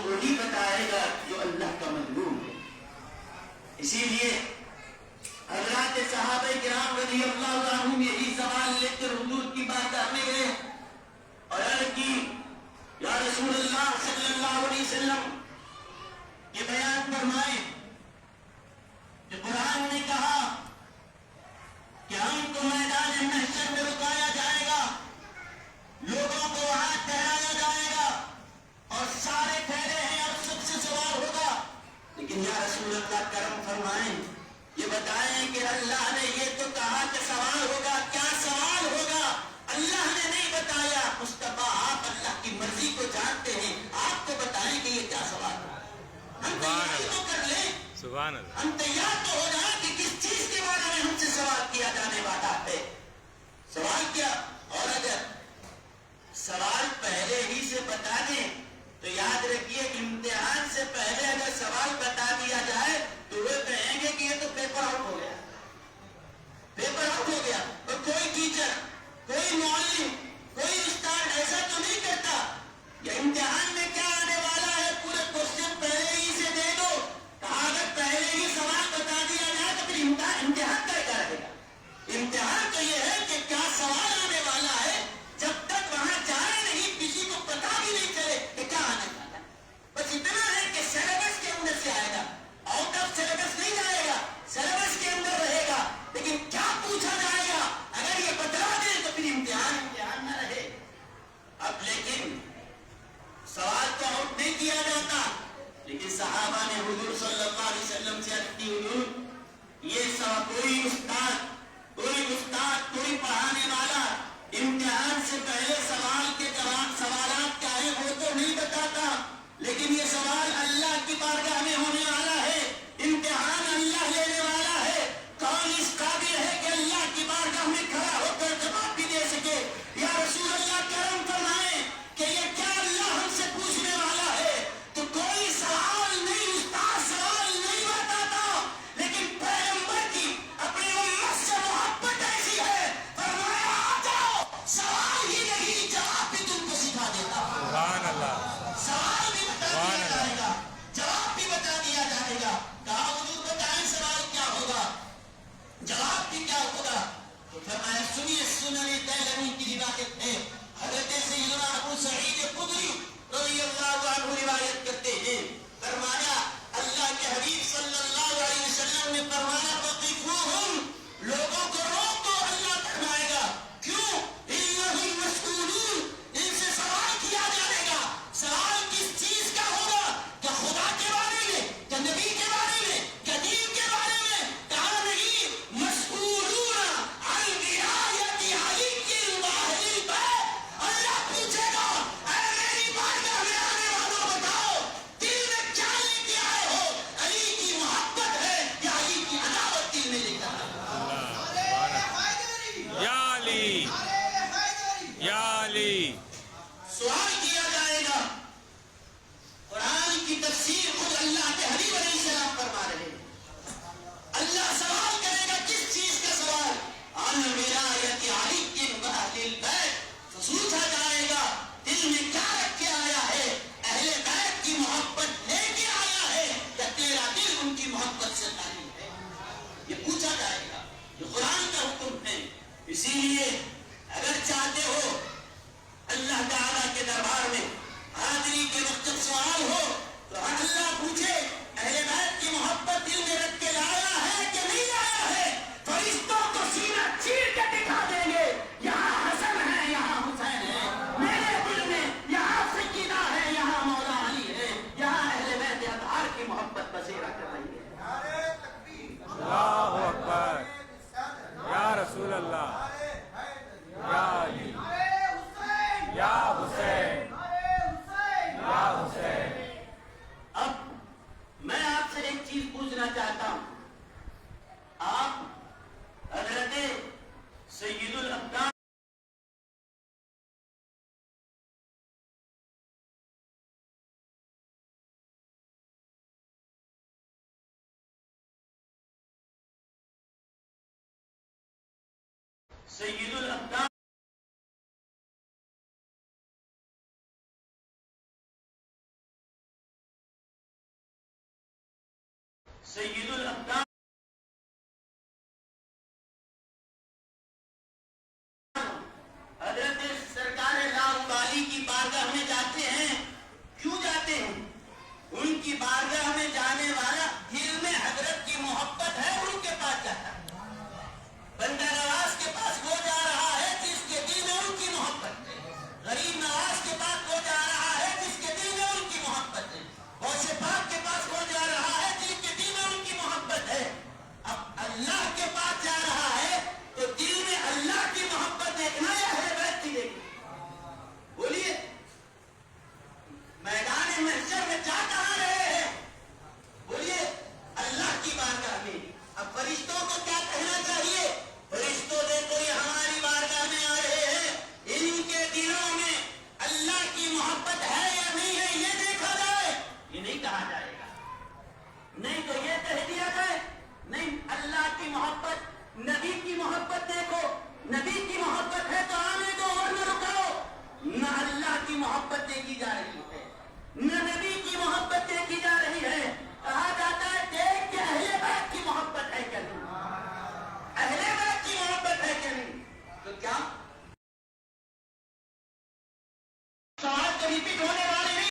وہی بتائے گا جو اللہ کا مظلوم ہے. اسی لیے حضرات صحابہ کرام رضی اللہ عنہم یہی سوال لے کر حضور کی بارگاہ میں گئے اور عرض کی یا رسول اللہ صلی اللہ علیہ وسلم یہ بیان فرمائیں کہ قرآن نے کہا کہ ہم کو میدان محشر میں رکایا جائے گا, لوگوں کو وہاں ٹھہرایا جائے گا اور سارے ٹھہرے ہیں اور سب سے سوال ہوگا, لیکن یا رسول اللہ کرم فرمائیں یہ بتائیں کہ اللہ نے یہ تو کہا کہ سوال ہوگا, کیا سوال ہوگا اللہ نے نہیں بتایا. مصطفیٰ آپ اللہ کی مرضی کو جانتے ہیں, آپ کو بتائیں کہ یہ کیا سوال ہوگا. ہم تیاری تو کر لیں, سبحان اللہ, ہم تیار تو ہو جائیں کہ کس چیز کے بارے میں ہم سے سوال کیا جانے والا ہے. سوال کیا, اور اگر سوال پہلے ہی سے بتا دیں تو یاد رکھیے امتحان سے پہلے اگر سوال بتا دیا جائے تو وہ کہیں گے کہ یہ تو پیپر آؤٹ ہو گیا, پیپر آؤٹ ہو گیا. اور کوئی ٹیچر, کوئی معلم, کوئی استاد ایسا تو نہیں کرتا کہ امتحان میں کیا آنے والا ہے پورے کوشچن پہلے ہی سے دے دو. اگر پہلے ہی سوال بتا دیا جائے تو پھر امتحان کیا رہے گا. امتحان تو یہ ہے کہ کیا سوال آنے والا ہے, جب تک وہاں جائے نہیں کسی کو پتا بھی نہیں چلے کہ کیا آنے والا ہے. بس اتنا ہے کہ سلیبس کے اندر سے آئے گا, آؤٹ آف سلیبس نہیں جائے گا, سلیبس کے اندر رہے گا, لیکن کیا پوچھا جائے گا اگر یہ بتلا دیں تو پھر امتحان نہ رہے. اب لیکن سوال تو آؤٹ نہیں کیا جاتا, لیکن صحابہ نے حضور صلی اللہ علیہ وسلم سے عرض کی حضور یہ کوئی استاد, کوئی پڑھانے والا امتحان سے پہلے سوال کے جواب سوالات کیا ہے وہ تو نہیں بتاتا, لیکن یہ سوال اللہ کی بارگاہ میں ہونے والا ہے, امتحان اللہ لینے والا ہے. کون اس قابل ہے کہ اللہ کی بارگاہ میں کھڑا ہو کر جواب بھی دے سکے. یا رسول اللہ کرم فرمائیں کہ یہ کیا اللہ ہم سے پوچھنے والا ہے, تو کوئی سوال نہیں, استاد سوال نہیں بتاتا, لیکن پیغمبر کی اپنی امت سے محبت ایسی ہے, فرمایا آ جاؤ, سوال ہی نہیں جواب بھی تم کو سکھا دیتا ہوں. سبحان اللہ, سوال بھی بتا دیا جائے گا, جواب بھی بتا دیا جائے گا. کہا حضور بتائیں سوال کیا ہوگا, جواب بھی کیا ہوگا. تو فرمایا سنیے, سنن دارمی کی روایت ہے, حضرت سیدنا ابو سعید خدری رضی اللہ عنہ روایت کرتے ہیں, فرمایا اللہ کے حبیب صلی اللہ علیہ وسلم نے فرمایا وقفوہم, لوگوں کو روک دو. اللہ فرمائے گا کیوں, انہم مسئولون, ان سے سوال کیا جائے گا. سوال کس چیز کا ہوگا, کیا خدا کے بارے میں, کیا نبی کے بارے میں, کیا دین کے بارے میں؟ کہا نہیں, مسئولون عن رعایت علی و اہل البیت. اللہ پوچھے گا اے میری بارگاہ میں آنے والوں بتاؤ دل میں کیا لے کے آئے ہو, علی کی محبت ہے یا علی کی عداوت دل میں لے کر یا علی, یا علی. سوال کیا جائے گا. قرآن کی تفسیر خود اللہ کے حبیب علیہ السلام فرما رہے ہیں. اللہ سوال کرے گا, کس چیز کا سوال, عن ولایت علی و اہل البیت. پوچھا جائے گا دل میں کیا رکھ کے آیا ہے, اہل بیت کی محبت لے کے آیا ہے یا تیرا دل ان کی محبت سے خالی ہے, یہ پوچھا جائے گا. یہ قرآن کا حکم ہے. اسی لیے اگر چاہتے ہو اللہ تعالیٰ کے دربار میں حاضری کے وقت سوال ہو تو اللہ پوچھے اہل بیت کی محبت دل میں رکھ کے لایا ہے کہ نہیں لایا ہے, فرشتوں کو سینہ چیر کے دکھا دیں گے, یہاں حسن ہے, یہاں حسین ہے, میرے دل میں یہاں سیدہ ہے, یہاں مولا علی ہے, یہاں اہل بیت اطہار کی محبت بسیرا کر رہی ہے. اللہ اکبر, یا رسول اللہ, یا علی, یا حسین, یا حسین. اب میں آپ سے ایک چیز پوچھنا چاہتا ہوں, آپ حضرت سید الابدان سید الابدان سید الابدال